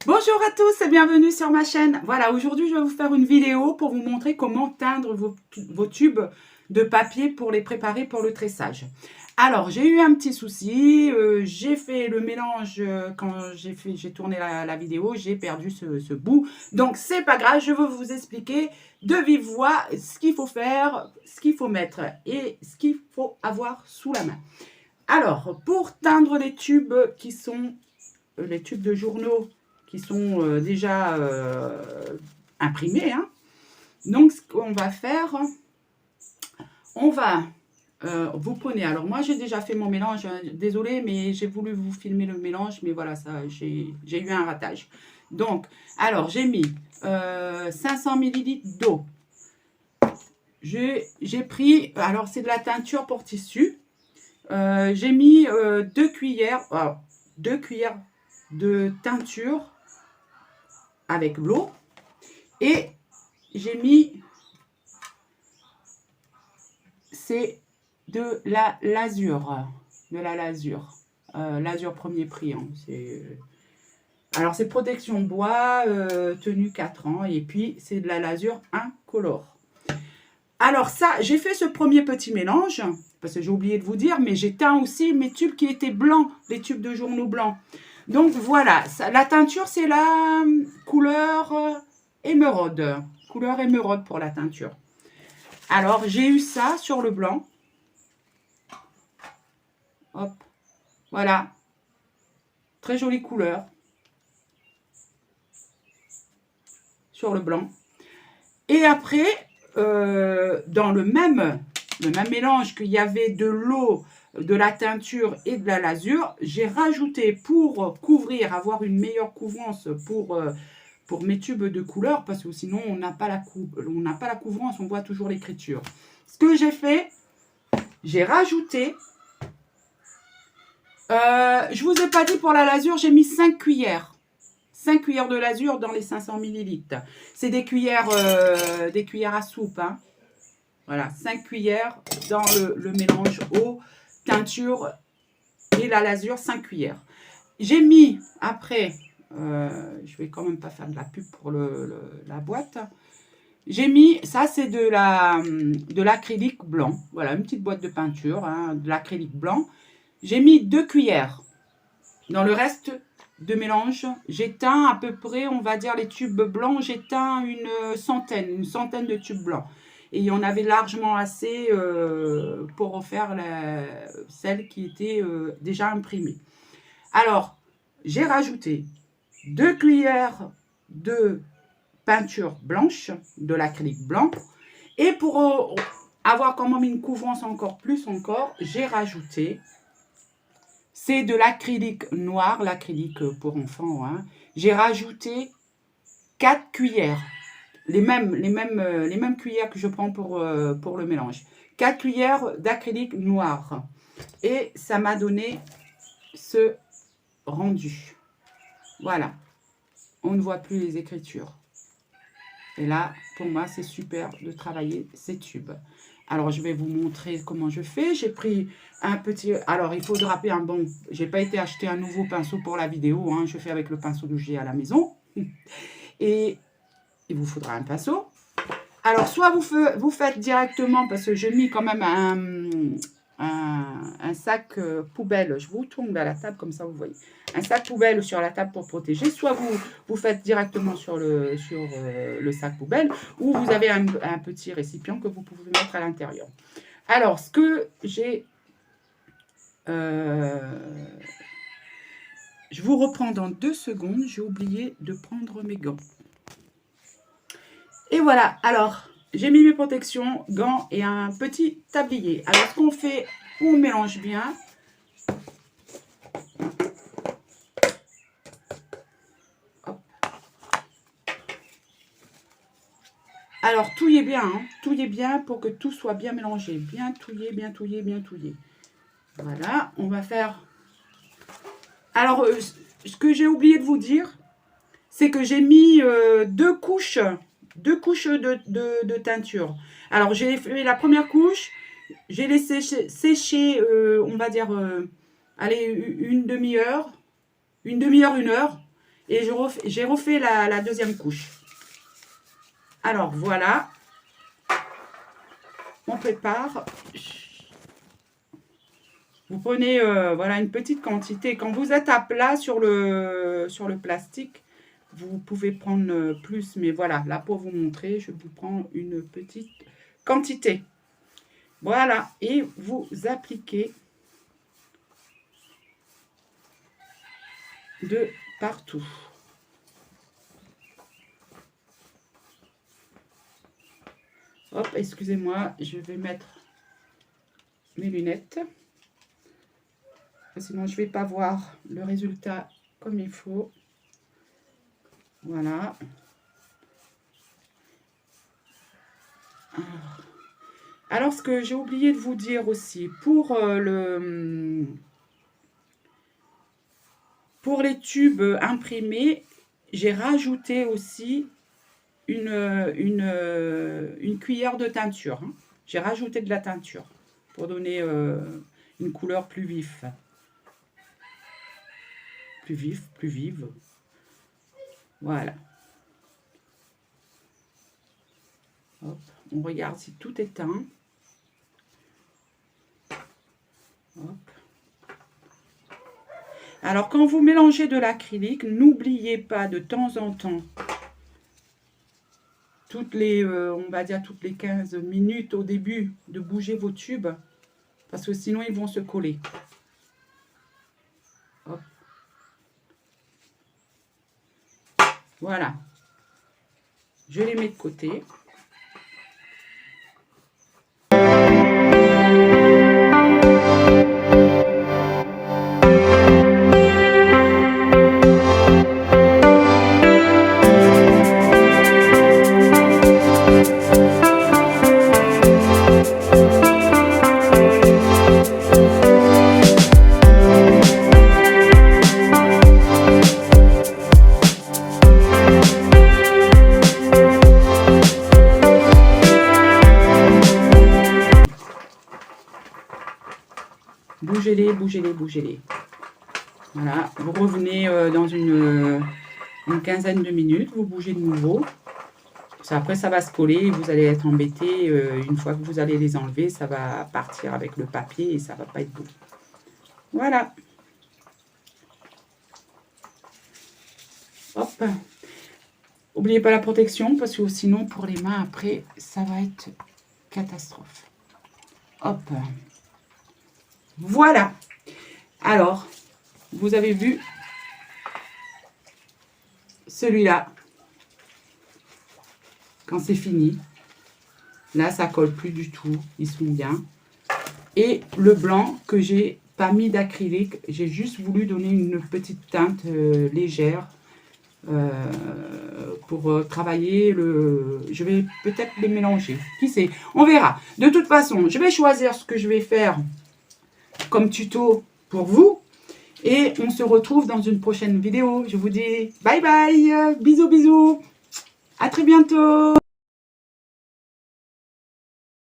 Bonjour à tous et bienvenue sur ma chaîne. Voilà, aujourd'hui je vais vous faire une vidéo pour vous montrer comment teindre vos tubes de papier pour les préparer pour le tressage. Alors, j'ai eu un petit souci, j'ai fait le mélange quand j'ai tourné la vidéo, j'ai perdu ce bout. Donc, c'est pas grave, je vais vous expliquer de vive voix ce qu'il faut faire, ce qu'il faut mettre et ce qu'il faut avoir sous la main. Alors, pour teindre les tubes qui sont les tubes de journaux qui sont déjà imprimés, hein. Donc, ce qu'on va faire, on va... vous prenez, alors moi j'ai déjà fait mon mélange, hein, désolé mais j'ai voulu vous filmer le mélange, mais voilà, ça j'ai eu un ratage. Donc, alors j'ai mis 500 ml d'eau. J'ai pris, alors c'est de la teinture pour tissu. J'ai mis 2 cuillères, 2 cuillères de teinture avec l'eau. Et j'ai mis, c'est de la lasure, lasure premier prix, hein. Alors c'est protection bois, tenue 4 ans, et puis c'est de la lasure incolore. Alors ça, j'ai fait ce premier petit mélange, parce que j'ai oublié de vous dire, mais j'ai teint aussi mes tubes qui étaient blancs, les tubes de journaux blancs. Donc voilà, ça, la teinture c'est la couleur émeraude, pour la teinture. Alors j'ai eu ça sur le blanc. Hop, voilà, très jolie couleur sur le blanc. Et après, dans le même mélange qu'il y avait de l'eau, de la teinture et de la lasure, j'ai rajouté pour couvrir, avoir une meilleure couvrance pour mes tubes de couleur, parce que sinon on n'a pas la couvrance, on voit toujours l'écriture. Ce que j'ai fait, j'ai rajouté, je vous ai pas dit pour la lasure, j'ai mis 5 cuillères. 5 cuillères de lasure dans les 500 ml. C'est des cuillères à soupe, hein. Voilà, 5 cuillères dans le mélange eau, teinture et la lasure, 5 cuillères. J'ai mis, après, je vais quand même pas faire de la pub pour la boîte. J'ai mis, ça c'est de l'acrylique blanc. Voilà, une petite boîte de peinture, hein, de l'acrylique blanc. J'ai mis 2 cuillères. Dans le reste de mélange, j'ai teint à peu près, on va dire, les tubes blancs, j'ai teint une centaine de tubes blancs. Et il y en avait largement assez pour refaire celles qui étaient déjà imprimées. Alors, j'ai rajouté 2 cuillères de peinture blanche, de l'acrylique blanc. Et pour avoir quand même une couvrance encore, j'ai rajouté, c'est de l'acrylique noir, l'acrylique pour enfants, hein. J'ai rajouté 4 cuillères. Les mêmes cuillères que je prends pour le mélange. 4 cuillères d'acrylique noir. Et ça m'a donné ce rendu. Voilà. On ne voit plus les écritures. Et là, pour moi, c'est super de travailler ces tubes. Alors, je vais vous montrer comment je fais. J'ai pris un petit... Alors, il faut draper un bon... J'ai pas été acheter un nouveau pinceau pour la vidéo, hein. Je fais avec le pinceau que j'ai à la maison. Et il vous faudra un pinceau. Alors, soit vous faites directement, parce que j'ai mis quand même un sac poubelle. Je vous tourne à la table, comme ça vous voyez. Un sac poubelle sur la table pour protéger. Soit vous faites directement sur le sac poubelle, ou vous avez un petit récipient que vous pouvez mettre à l'intérieur. Alors, ce que j'ai... je vous reprends dans 2 secondes. J'ai oublié de prendre mes gants. Et voilà, alors, j'ai mis mes protections, gants et un petit tablier. Alors, ce qu'on fait, on mélange bien. Hop. Alors, touillez bien, hein, touillez bien pour que tout soit bien mélangé. Bien touillé, bien touillé, bien touillé. Voilà, on va faire... Alors, ce que j'ai oublié de vous dire, c'est que j'ai mis 2 couches de teinture. Alors, j'ai fait la première couche, j'ai laissé sécher, on va dire, allez, une demi-heure, 1 heure. Et j'ai refait la deuxième couche. Alors, voilà. On prépare. Vous prenez voilà, une petite quantité. Quand vous êtes à plat sur le plastique, vous pouvez prendre plus. Mais voilà, là pour vous montrer, je vous prends une petite quantité. Voilà, et vous appliquez de partout. Hop, excusez-moi, je vais mettre mes lunettes. Sinon, je ne vais pas voir le résultat comme il faut. Voilà. Alors, ce que j'ai oublié de vous dire aussi, pour les tubes imprimés, j'ai rajouté aussi une cuillère de teinture. Hein. J'ai rajouté de la teinture pour donner une couleur plus vive. Plus vive. Voilà. Hop, on regarde si tout est teint. Hop. Alors, quand vous mélangez de l'acrylique, n'oubliez pas de temps en temps, toutes les, on va dire toutes les 15 minutes au début, de bouger vos tubes, parce que sinon ils vont se coller. Hop. Voilà. Je les mets de côté. Bougez-les, bougez-les, bougez-les. Voilà, vous revenez dans une quinzaine de minutes, vous bougez de nouveau. Après, ça va se coller et vous allez être embêté. Une fois que vous allez les enlever, ça va partir avec le papier et ça va pas être beau. Voilà. Hop. N'oubliez pas la protection parce que sinon, pour les mains, après, ça va être catastrophe. Hop. Voilà. Alors, vous avez vu celui-là. Quand c'est fini, là, ça colle plus du tout. Ils sont bien. Et le blanc que j'ai pas mis d'acrylique, j'ai juste voulu donner une petite teinte légère pour travailler le... Je vais peut-être les mélanger. Qui sait? On verra. De toute façon, je vais choisir ce que je vais faire comme tuto pour vous. Et on se retrouve dans une prochaine vidéo. Je vous dis bye bye. Bisous, bisous. À très bientôt.